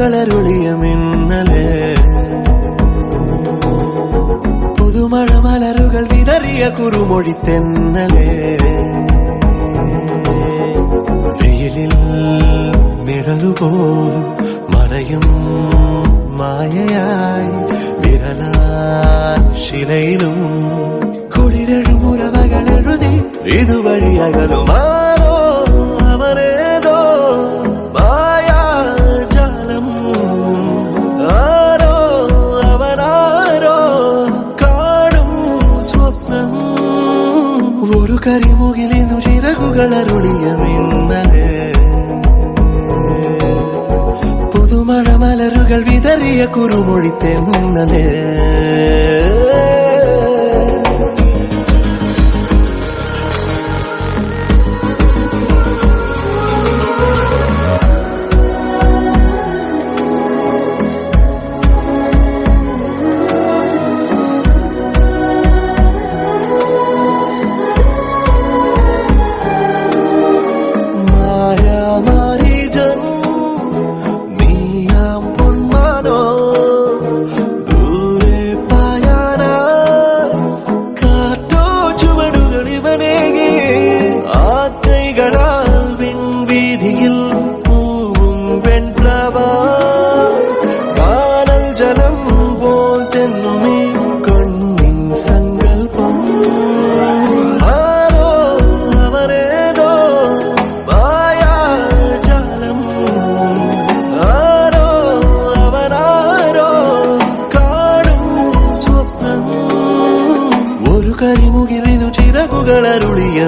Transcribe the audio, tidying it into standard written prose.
ചിറകുകളരുളിയ മിന്നലേ പുതുമഴ മലരുകൾ വിതറിയ കുറുമൊഴി തെന്നലേ വെയിലിൽ നിഴലുപോൽ മറയും മായയായി വിരലാൽ ശിലയിലും കുളിരഴുമുറവകൾ എഴുതി ഇതുവഴി അകലുമാറോ അവരേതോ മായാജാലം ആരോ അവനാരോ കാണും സ്വപ്നം ഒരു കരിമുകിലിന്നു ചിറകുകളരുളിയ മിന്നലേ പുതുമഴ മലരുകൾ വിതറിയ കുറുമൊഴി തെന്നലേ കരിമുകിലിന്നു ചിറകുകളരുളിയ